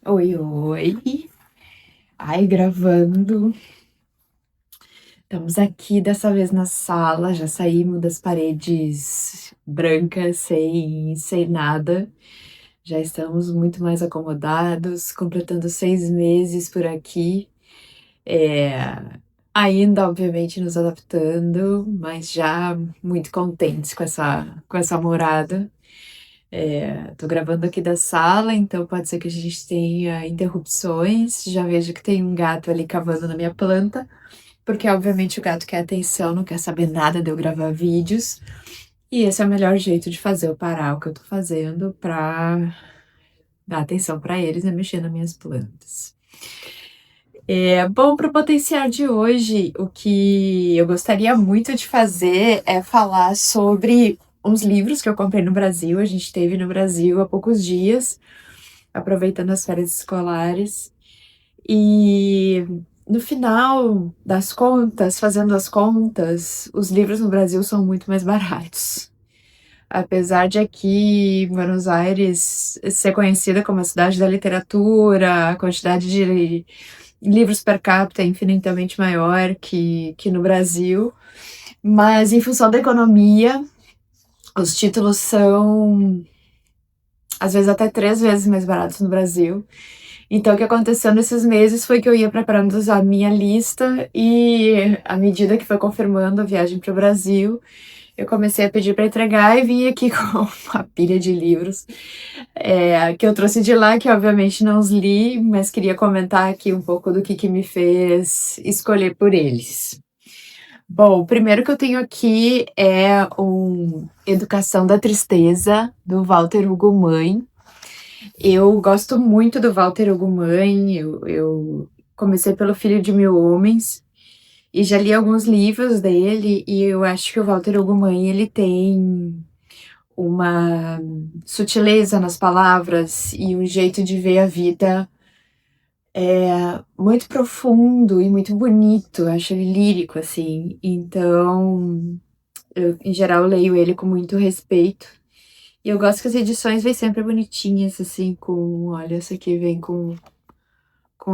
Oi, oi. Ai, gravando. Estamos aqui dessa vez na sala, já saímos das paredes brancas sem nada. Já estamos muito mais acomodados, completando 6 meses por aqui. Ainda, obviamente, nos adaptando, mas já muito contentes com essa morada. Tô gravando aqui da sala, então pode ser que a gente tenha interrupções. Já vejo que tem um gato ali cavando na minha planta, porque obviamente o gato quer atenção, não quer saber nada de eu gravar vídeos. E esse é o melhor jeito de fazer eu parar o que eu tô fazendo pra dar atenção pra eles, né, mexer nas minhas plantas. Bom, para o potencial de hoje, o que eu gostaria muito de fazer é falar sobre uns livros que eu comprei no Brasil. A gente teve no Brasil há poucos dias, aproveitando as férias escolares. E no final das contas, fazendo as contas, os livros no Brasil são muito mais baratos. Apesar de aqui, Buenos Aires, ser conhecida como a cidade da literatura, a quantidade de livros per capita é infinitamente maior que no Brasil, mas em função da economia, os títulos são às vezes até 3 vezes mais baratos no Brasil. Então, o que aconteceu nesses meses foi que eu ia preparando a minha lista e, à medida que foi confirmando a viagem para o Brasil, eu comecei a pedir para entregar e vim aqui com uma pilha de livros que eu trouxe de lá, que obviamente não os li, mas queria comentar aqui um pouco do que me fez escolher por eles. Bom, o primeiro que eu tenho aqui é Educação da Tristeza, do Walter Hugo Mãe. Eu gosto muito do Walter Hugo Mãe, eu comecei pelo Filho de Mil Homens e já li alguns livros dele, e eu acho que o Walter Hugo Mãe, ele tem uma sutileza nas palavras e um jeito de ver a vida muito profundo e muito bonito. Eu acho ele lírico, assim. Então, eu, em geral, leio ele com muito respeito. E eu gosto que as edições vêm sempre bonitinhas, assim, olha, essa aqui vem com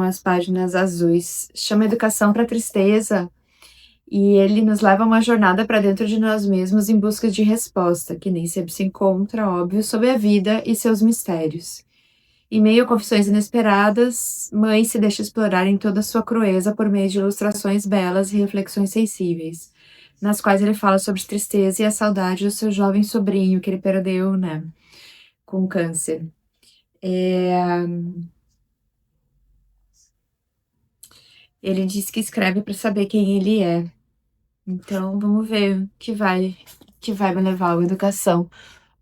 as páginas azuis. Chama Educação para Tristeza. E ele nos leva a uma jornada para dentro de nós mesmos em busca de resposta, que nem sempre se encontra, óbvio, sobre a vida e seus mistérios. Em meio a confissões inesperadas, Mãe se deixa explorar em toda a sua crueza por meio de ilustrações belas e reflexões sensíveis, nas quais ele fala sobre tristeza e a saudade do seu jovem sobrinho que ele perdeu, né, com câncer. Ele diz que escreve para saber quem ele é. Então, vamos ver que vai me levar a educação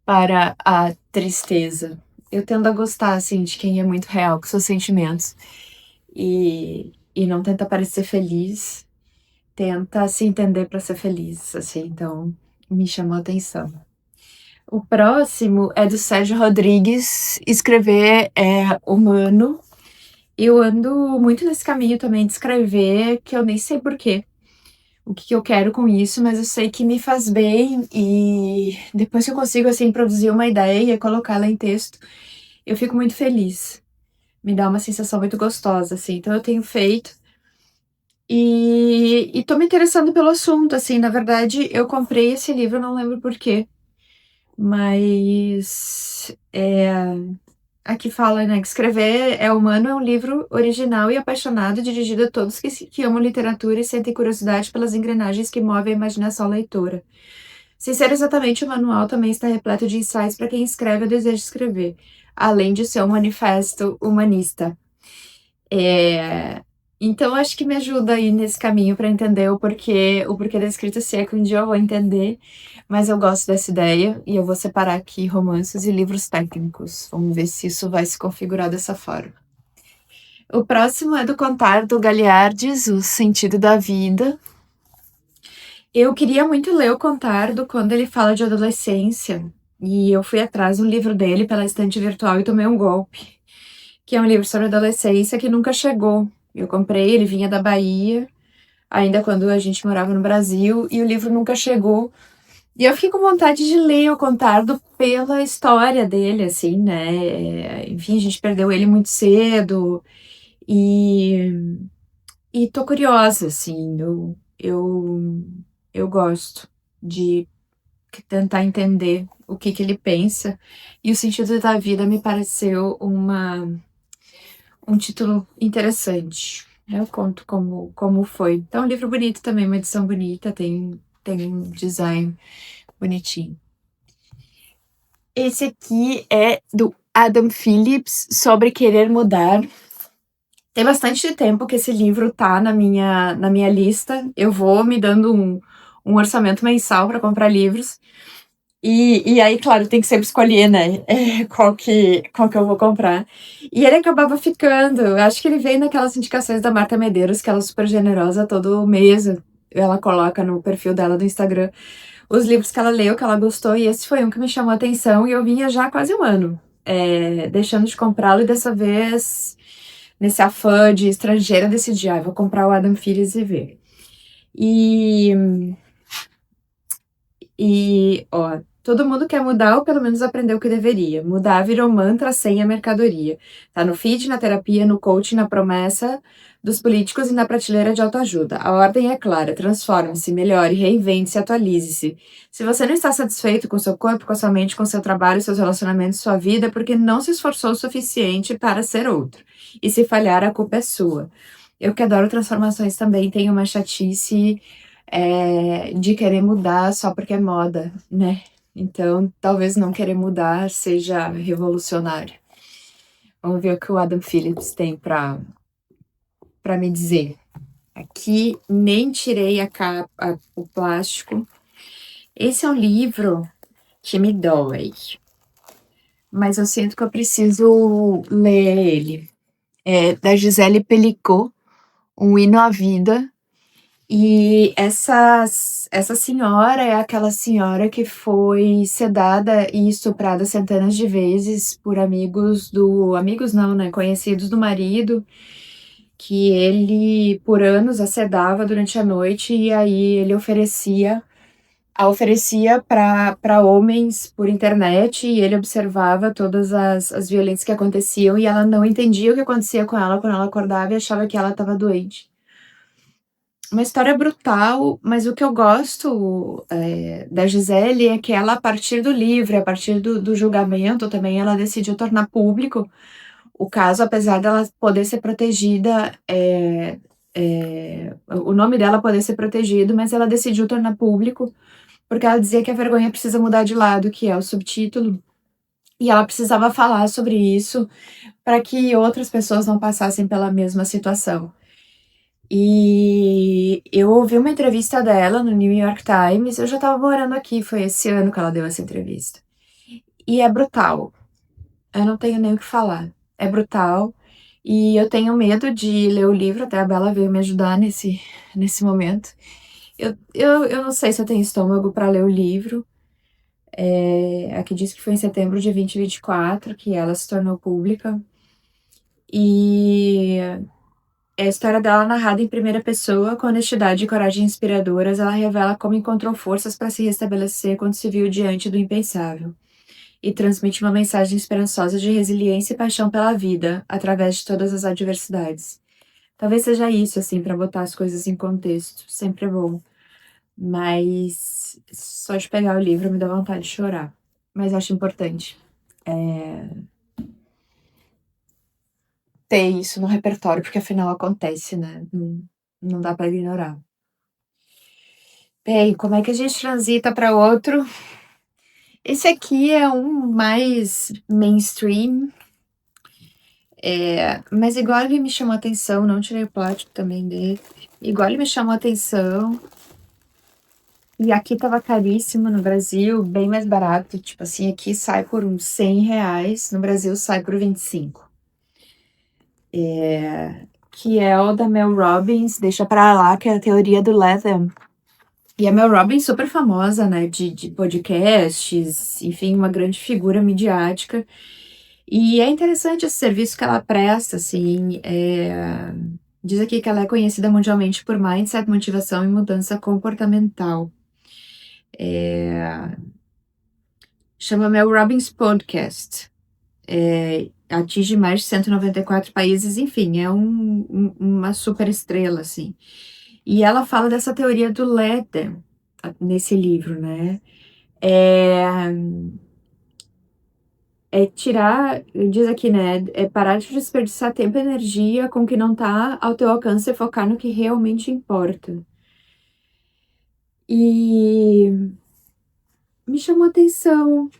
para a tristeza. Eu tendo a gostar, assim, de quem é muito real com seus sentimentos e não tenta parecer feliz, tenta se entender para ser feliz, assim, então me chamou a atenção. O próximo é do Sérgio Rodrigues, Escrever é Humano. Eu ando muito nesse caminho também de escrever, que eu nem sei porquê. O que eu quero com isso, mas eu sei que me faz bem, e depois que eu consigo, assim, produzir uma ideia e colocá-la em texto, eu fico muito feliz. Me dá uma sensação muito gostosa, assim. Então eu tenho feito e tô me interessando pelo assunto, assim. Na verdade, eu comprei esse livro, não lembro por quê, mas aqui fala, né, que Escrever é Humano é um livro original e apaixonado dirigido a todos que amam literatura e sentem curiosidade pelas engrenagens que movem a imaginação leitora. Sem ser exatamente o manual, também está repleto de insights para quem escreve ou deseja escrever, além de ser um manifesto humanista. Então, acho que me ajuda aí nesse caminho para entender o porquê da escrita, se é que um dia eu vou entender, mas eu gosto dessa ideia e eu vou separar aqui romances e livros técnicos. Vamos ver se isso vai se configurar dessa forma. O próximo é do Contar do Galiardes, O Sentido da Vida. Eu queria muito ler o Contardo quando ele fala de adolescência, e eu fui atrás do livro dele pela estante virtual e tomei um golpe, que é um livro sobre adolescência que nunca chegou. Eu comprei, ele vinha da Bahia, ainda quando a gente morava no Brasil, e o livro nunca chegou, E eu fiquei com vontade de ler o Contardo pela história dele, assim, né? Enfim, a gente perdeu ele muito cedo e, e tô curiosa, assim, eu gosto de tentar entender o que que ele pensa. E o sentido da vida me pareceu um título interessante. Eu conto como foi. Então, é um livro bonito também, uma edição bonita, tem um design bonitinho. Esse aqui é do Adam Phillips, sobre querer mudar. Tem bastante tempo que esse livro tá na minha lista. Eu vou me dando um orçamento mensal para comprar livros. E aí, claro, tem que sempre escolher, né? Qual que eu vou comprar. E ele acabava ficando. Eu acho que ele veio naquelas indicações da Marta Medeiros, que ela é super generosa todo mês. Ela coloca no perfil dela do Instagram os livros que ela leu, que ela gostou, e esse foi um que me chamou a atenção, e eu vinha já há quase um ano, deixando de comprá-lo, e dessa vez, nesse afã de estrangeira, decidi, vou comprar o Adam Phillips e ver. E, ó, todo mundo quer mudar ou pelo menos aprender o que deveria. Mudar virou mantra sem a mercadoria. Tá no feed, na terapia, no coaching, na promessa dos políticos e na prateleira de autoajuda. A ordem é clara: transforme-se, melhore, reinvente-se, atualize-se. Se você não está satisfeito com seu corpo, com a sua mente, com seu trabalho, seus relacionamentos, sua vida, é porque não se esforçou o suficiente para ser outro. E se falhar, a culpa é sua. Eu que adoro transformações também tenho uma chatice de querer mudar só porque é moda, né? Então, talvez não querer mudar seja revolucionário. Vamos ver o que o Adam Phillips tem para me dizer. Aqui nem tirei a capa, o plástico. Esse é um livro que me dói, mas eu sinto que eu preciso ler ele. É da Gisele Pelicot, Um Hino à Vida. E essa senhora é aquela senhora que foi sedada e estuprada centenas de vezes por amigos não, né, conhecidos do marido, que ele por anos a sedava durante a noite e aí ele oferecia para homens por internet e ele observava todas as violências que aconteciam e ela não entendia o que acontecia com ela quando ela acordava e achava que ela estava doente. Uma história brutal, mas o que eu gosto da Gisele é que ela, a partir do livro, a partir do julgamento também, ela decidiu tornar público o caso, apesar dela poder ser protegida, o nome dela poder ser protegido, mas ela decidiu tornar público porque ela dizia que a vergonha precisa mudar de lado, que é o subtítulo, e ela precisava falar sobre isso para que outras pessoas não passassem pela mesma situação. E eu ouvi uma entrevista dela no New York Times, eu já estava morando aqui, foi esse ano que ela deu essa entrevista. E é brutal, eu não tenho nem o que falar. É brutal, e eu tenho medo de ler o livro, até a Bela veio me ajudar nesse momento. Eu não sei se eu tenho estômago para ler o livro. Aqui diz que foi em setembro de 2024 que ela se tornou pública. E é a história dela narrada em primeira pessoa, com honestidade e coragem inspiradoras, ela revela como encontrou forças para se restabelecer quando se viu diante do impensável. E transmite uma mensagem esperançosa de resiliência e paixão pela vida, através de todas as adversidades. Talvez seja isso, assim, para botar as coisas em contexto. Sempre é bom. Mas só de pegar o livro me dá vontade de chorar. Mas acho importante ter isso no repertório, porque afinal acontece, né? Não dá para ignorar. Bem, como é que a gente transita para outro? Esse aqui é um mais mainstream, mas igual ele me chamou a atenção, não tirei o plástico também dele. Igual ele me chamou a atenção. E aqui tava caríssimo no Brasil, bem mais barato. Tipo assim, aqui sai por uns R$ 100, no Brasil sai por 25. Que é o da Mel Robbins, deixa pra lá, que é a teoria do Lethem. E a Mel Robbins super famosa, né, de podcasts, enfim, uma grande figura midiática. E é interessante esse serviço que ela presta, assim, diz aqui que ela é conhecida mundialmente por mindset, motivação e mudança comportamental. Chama Mel Robbins Podcast. Atinge mais de 194 países, enfim, é uma super estrela, assim. E ela fala dessa teoria do Lethe nesse livro, né? É, tirar, diz aqui, né? É parar de desperdiçar tempo e energia com o que não tá ao teu alcance e focar no que realmente importa. E me chamou atenção,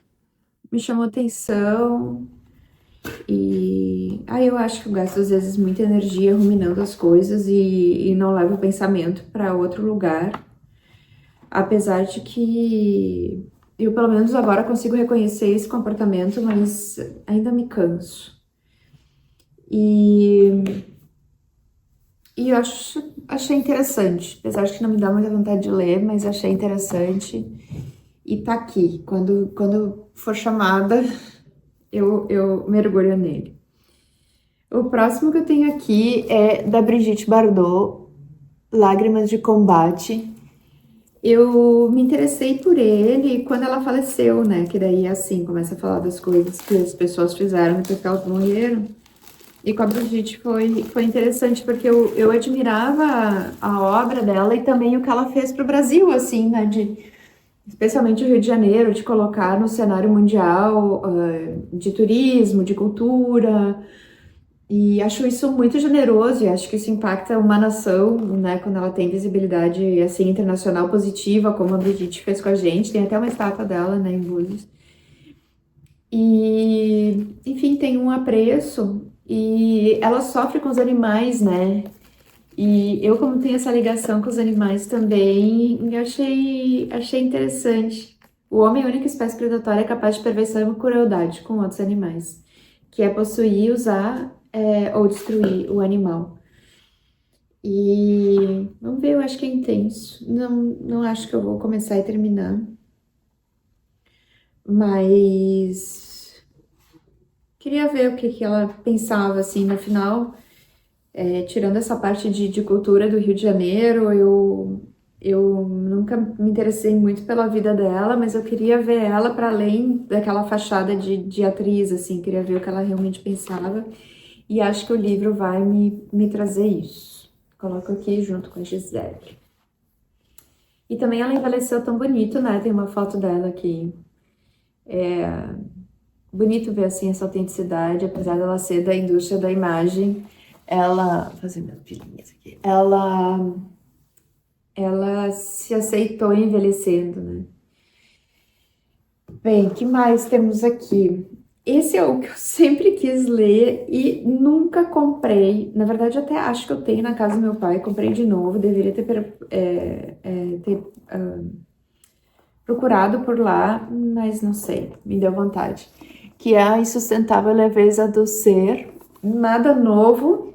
me chamou atenção. E aí eu acho que eu gasto às vezes muita energia ruminando as coisas e não levo o pensamento para outro lugar. Apesar de que eu, pelo menos agora, consigo reconhecer esse comportamento, mas ainda me canso. E eu achei interessante, apesar de que não me dá muita vontade de ler, mas achei interessante. E tá aqui, quando for chamada, eu mergulho nele. O próximo que eu tenho aqui é da Brigitte Bardot, Lágrimas de Combate. Eu me interessei por ele quando ela faleceu, né? Que daí, assim, começa a falar das coisas que as pessoas fizeram depois que elas morreram. E com a Brigitte foi interessante, porque eu admirava a obra dela e também o que ela fez para o Brasil, assim, né? Especialmente o Rio de Janeiro, de colocar no cenário mundial de turismo, de cultura. E acho isso muito generoso e acho que isso impacta uma nação, né, quando ela tem visibilidade, assim, internacional positiva, como a Brigitte fez com a gente. Tem até uma estátua dela, né, em Búzios. E, enfim, tem um apreço e ela sofre com os animais, né? E eu, como tenho essa ligação com os animais também, eu achei interessante. O homem é a única espécie predatória capaz de perversão e crueldade com outros animais, que é possuir, usar ou destruir o animal. E vamos ver, eu acho que é intenso. Não acho que eu vou começar e terminar, mas queria ver o que ela pensava, assim, no final. Tirando essa parte de cultura do Rio de Janeiro, eu nunca me interessei muito pela vida dela, mas eu queria ver ela para além daquela fachada de atriz, assim, queria ver o que ela realmente pensava, e acho que o livro vai me trazer isso. Coloco aqui junto com a Gisele. E também ela envelheceu tão bonito, né? Tem uma foto dela aqui. Bonito ver, assim, essa autenticidade, apesar dela ser da indústria da imagem. Ela, vou fazer minhas pilinhas aqui. Ela se aceitou envelhecendo, né? Bem, o que mais temos aqui? Esse é o que eu sempre quis ler e nunca comprei. Na verdade, até acho que eu tenho na casa do meu pai. Comprei de novo, deveria ter procurado por lá, mas não sei, me deu vontade. Que é A Insustentável Leveza do Ser. Nada novo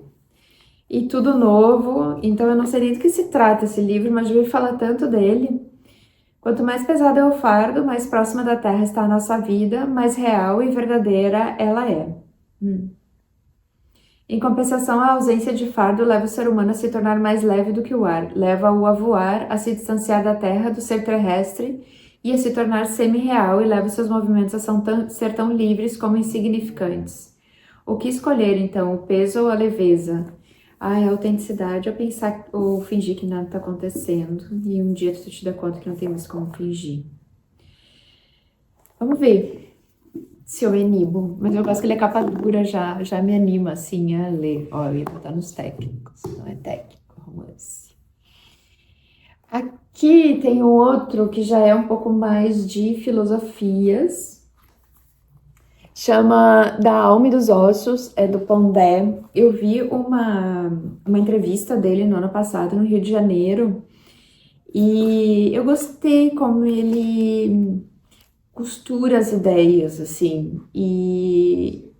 e tudo novo. Então eu não sei nem do que se trata esse livro, mas já ouvi falar tanto dele. Quanto mais pesado é o fardo, mais próxima da terra está a nossa vida, mais real e verdadeira ela é. Em compensação, a ausência de fardo leva o ser humano a se tornar mais leve do que o ar, leva-o a voar, a se distanciar da terra, do ser terrestre, e a se tornar semi-real e leva seus movimentos a ser tão livres como insignificantes. O que escolher, então, o peso ou a leveza? A autenticidade ou pensar ou fingir que nada está acontecendo e um dia tu te dá conta que não tem mais como fingir. Vamos ver se eu enibo, mas eu gosto que ele é capa dura, já me anima assim a ler. Ó, eu ia botar nos técnicos, não é técnico, romance. Aqui tem um outro que já é um pouco mais de filosofias. Chama Da Alma e dos Ossos, é do Pondé. Eu vi uma entrevista dele no ano passado, no Rio de Janeiro, e eu gostei como ele costura as ideias, assim, e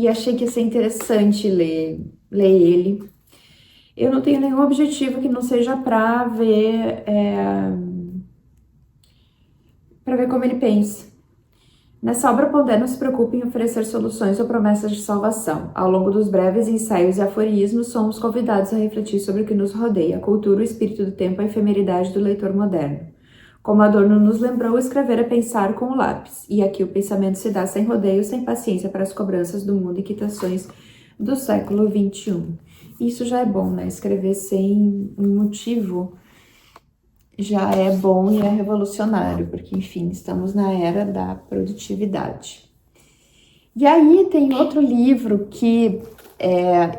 achei que ia ser interessante ler ele. Eu não tenho nenhum objetivo que não seja para ver como ele pensa. Nessa obra, Pondé não se preocupa em oferecer soluções ou promessas de salvação. Ao longo dos breves ensaios e aforismos, somos convidados a refletir sobre o que nos rodeia, a cultura, o espírito do tempo, a efemeridade do leitor moderno. Como Adorno nos lembrou, escrever é pensar com o lápis. E aqui o pensamento se dá sem rodeios, sem paciência para as cobranças do mundo e quitações do século XXI. Isso já é bom, né? Escrever sem um motivo já é bom e é revolucionário, porque, enfim, estamos na era da produtividade. E aí tem outro livro que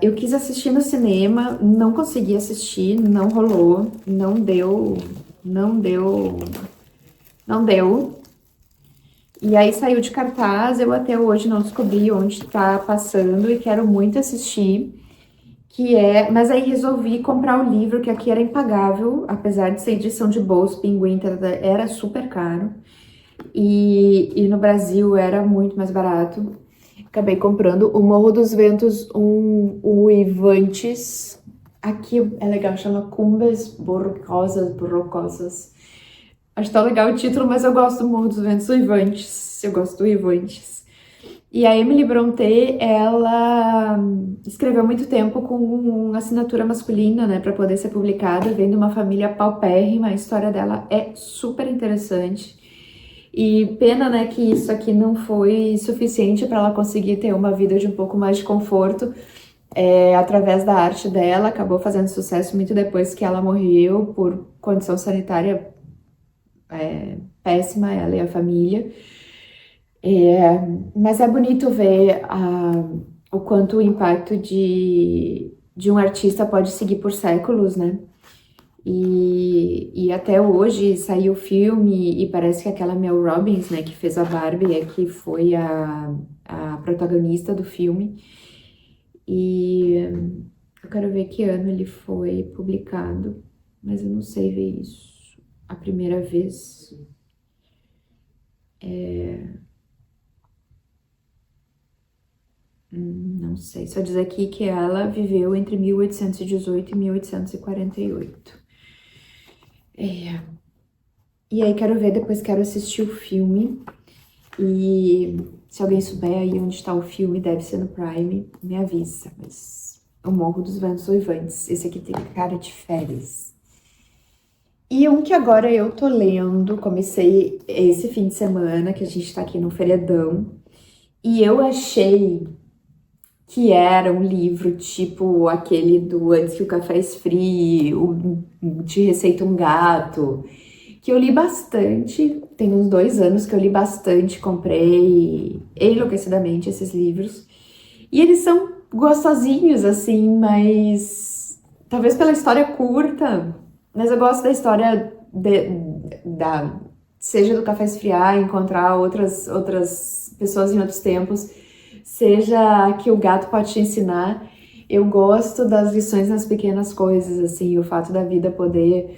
eu quis assistir no cinema, não consegui assistir, não rolou, não deu. E aí saiu de cartaz, eu até hoje não descobri onde está passando e quero muito assistir, mas aí resolvi comprar o livro, que aqui era impagável, apesar de ser edição de bolso, Pinguim, era super caro, e no Brasil era muito mais barato. Acabei comprando o Morro dos Ventos, um Uivantes. Aqui é legal, chama Cumbres Borrocosas. Acho tão legal o título, mas eu gosto do Morro dos Ventos Uivantes. Eu gosto do Uivantes. E a Emily Brontë, ela escreveu muito tempo com assinatura masculina, né, para poder ser publicada, vem de uma família paupérrima. A história dela é super interessante. E pena, né, que isso aqui não foi suficiente para ela conseguir ter uma vida de um pouco mais de conforto através da arte dela. Acabou fazendo sucesso muito depois que ela morreu por condição sanitária péssima, ela e a família. Mas é bonito ver o quanto o impacto de um artista pode seguir por séculos, né? E até hoje saiu o filme e parece que aquela Mel Robbins, né, que fez a Barbie, que foi a protagonista do filme. E eu quero ver que ano ele foi publicado, mas eu não sei ver isso. A primeira vez. Não sei, só diz aqui que ela viveu entre 1818 e 1848. E aí quero ver, depois quero assistir o filme. E se alguém souber aí onde está o filme, deve ser no Prime, me avisa. Mas O Morro dos Ventos Uivantes, esse aqui tem cara de férias. E um que agora eu tô lendo, comecei esse fim de semana, que a gente tá aqui no feriadão, e eu achei que era um livro tipo aquele do Antes que o Café Esfrie, o Te Receita um Gato, que eu li bastante, tem uns 2 anos que eu li bastante, comprei enlouquecidamente esses livros, e eles são gostosinhos, assim, mas talvez pela história curta, mas eu gosto da história seja do Café Esfriar, encontrar outras pessoas em outros tempos, seja que o gato pode te ensinar. Eu gosto das lições nas pequenas coisas, assim, o fato da vida poder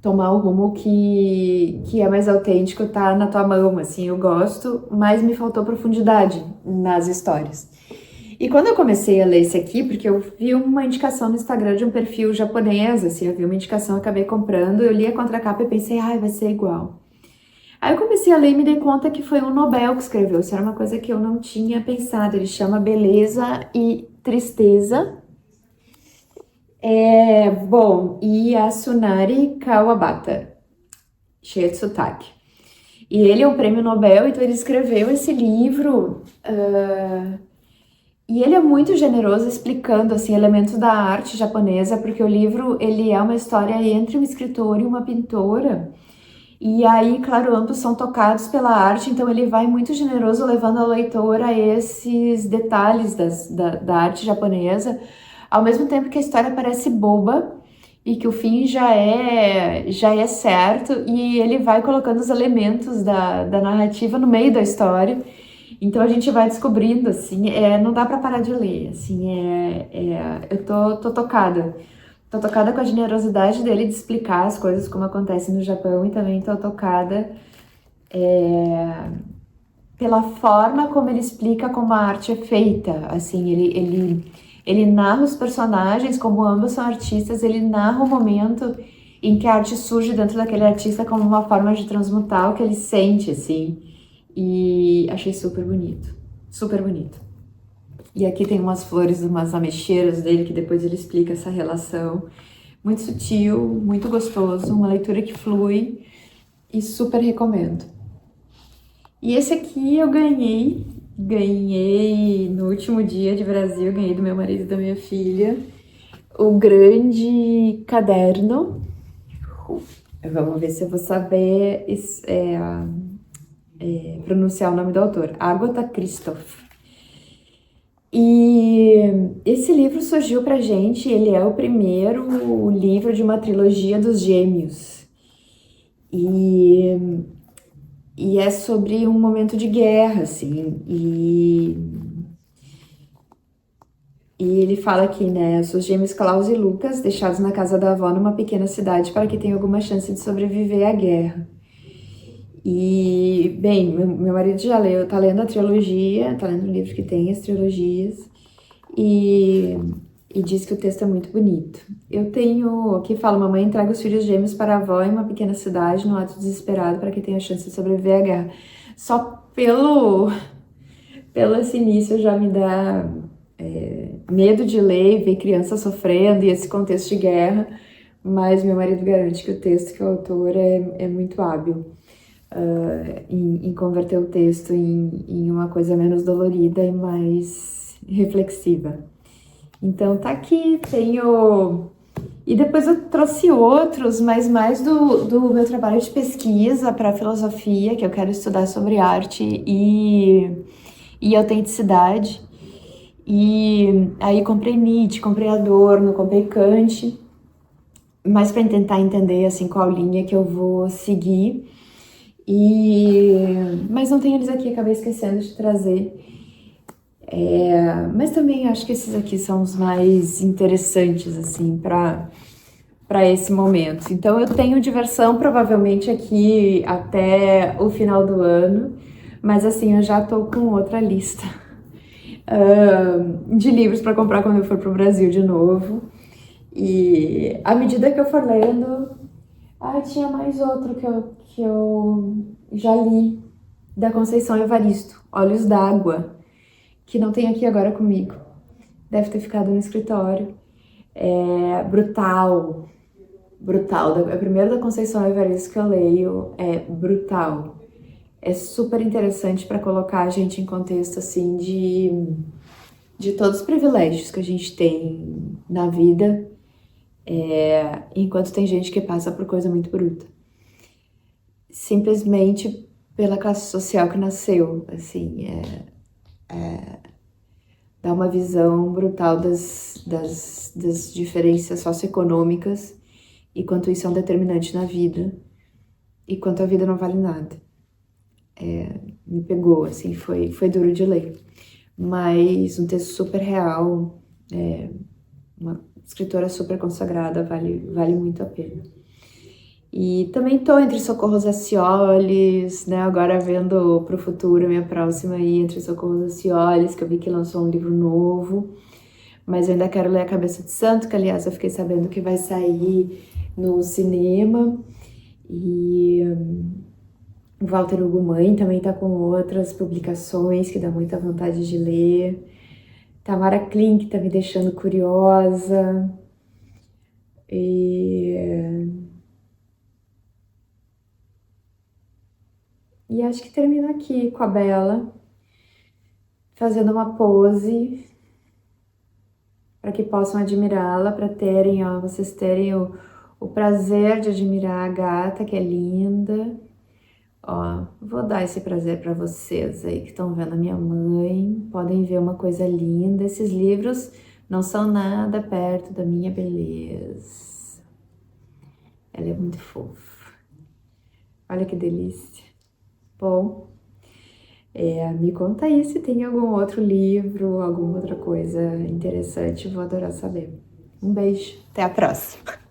tomar o rumo que é mais autêntico, tá na tua mão, assim, eu gosto, mas me faltou profundidade nas histórias. E quando eu comecei a ler esse aqui, porque eu vi uma indicação no Instagram de um perfil japonês, assim, eu vi uma indicação, acabei comprando, eu li a contracapa e pensei, vai ser igual. Aí eu comecei a ler e me dei conta que foi um Nobel que escreveu, isso era uma coisa que eu não tinha pensado, ele chama Beleza e Tristeza. E Yasunari Kawabata, cheia de sotaque. E ele é um prêmio Nobel, então ele escreveu esse livro, e ele é muito generoso explicando, assim, elementos da arte japonesa, porque o livro, ele é uma história entre um escritor e uma pintora, e aí, claro, ambos são tocados pela arte, então ele vai muito generoso levando a leitora a esses detalhes da arte japonesa, ao mesmo tempo que a história parece boba e que o fim já é certo, e ele vai colocando os elementos da narrativa no meio da história. Então a gente vai descobrindo, assim, não dá pra parar de ler, assim, eu tô tocada. Tô tocada com a generosidade dele de explicar as coisas como acontecem no Japão, e também tô tocada pela forma como ele explica como a arte é feita, assim, ele narra os personagens, como ambos são artistas, ele narra o momento em que a arte surge dentro daquele artista como uma forma de transmutar o que ele sente, assim, e achei super bonito, super bonito. E aqui tem umas flores, umas ameixeiras dele, que depois ele explica essa relação. Muito sutil, muito gostoso, uma leitura que flui. e super recomendo. E esse aqui eu ganhei no último dia de Brasil, ganhei do meu marido e da minha filha, o grande caderno. Vamos ver se eu vou saber pronunciar o nome do autor. Agatha Christoph. E esse livro surgiu pra gente, ele é o primeiro livro de uma trilogia dos Gêmeos. E, e é sobre um momento de guerra, assim. E ele fala aqui, né? Os gêmeos Klaus e Lucas, deixados na casa da avó numa pequena cidade para que tenham alguma chance de sobreviver à guerra. E, bem, meu marido já leu, tá lendo a trilogia, tá lendo um livro que tem as trilogias, e, e diz que o texto é muito bonito. Eu tenho, aqui fala, mamãe entrega os filhos gêmeos para a avó em uma pequena cidade, num ato desesperado para que tenha a chance de sobreviver à guerra. Só pelo esse início já me dá medo de ler e ver crianças sofrendo e esse contexto de guerra, mas meu marido garante que o texto, que o autor é muito hábil em converter o texto em uma coisa menos dolorida e mais reflexiva. Então tá aqui, tenho... E depois eu trouxe outros, mas mais do meu trabalho de pesquisa para filosofia, que eu quero estudar sobre arte e autenticidade. E aí comprei Nietzsche, comprei Adorno, comprei Kant, mas para tentar entender assim qual linha que eu vou seguir. Mas não tenho eles aqui, acabei esquecendo de trazer. Mas também acho que esses aqui são os mais interessantes assim para esse momento. Então eu tenho diversão provavelmente aqui até o final do ano, mas assim eu já tô com outra lista de livros para comprar quando eu for pro Brasil de novo. E à medida que eu for lendo, tinha mais outro que eu já li, da Conceição Evaristo, Olhos d'Água, que não tem aqui agora comigo. Deve ter ficado no escritório. É brutal, brutal. É o primeiro da Conceição Evaristo que eu leio, é brutal. É super interessante para colocar a gente em contexto assim de todos os privilégios que a gente tem na vida, enquanto tem gente que passa por coisa muito bruta. Simplesmente pela classe social que nasceu, assim, dá uma visão brutal das diferenças socioeconômicas e quanto isso é um determinante na vida e quanto a vida não vale nada. Me pegou, assim, foi duro de ler. Mas um texto super real, uma escritora super consagrada, vale muito a pena. E também tô entre Socorro Acioles, né, agora vendo pro futuro, minha próxima aí, entre Socorro Acioles, que eu vi que lançou um livro novo, mas eu ainda quero ler A Cabeça de Santo, que aliás eu fiquei sabendo que vai sair no cinema, e o Walter Hugo Mãe também tá com outras publicações que dá muita vontade de ler. Tamara Klink tá me deixando curiosa. E acho que termino aqui com a Bela, fazendo uma pose para que possam admirá-la, para terem, ó, vocês terem o prazer de admirar a gata, que é linda. Ó, vou dar esse prazer para vocês aí que estão vendo a minha mãe. Podem ver uma coisa linda. Esses livros não são nada perto da minha beleza. Ela é muito fofa. Olha que delícia. Bom, me conta aí se tem algum outro livro, alguma outra coisa interessante. Vou adorar saber. Um beijo. Até a próxima.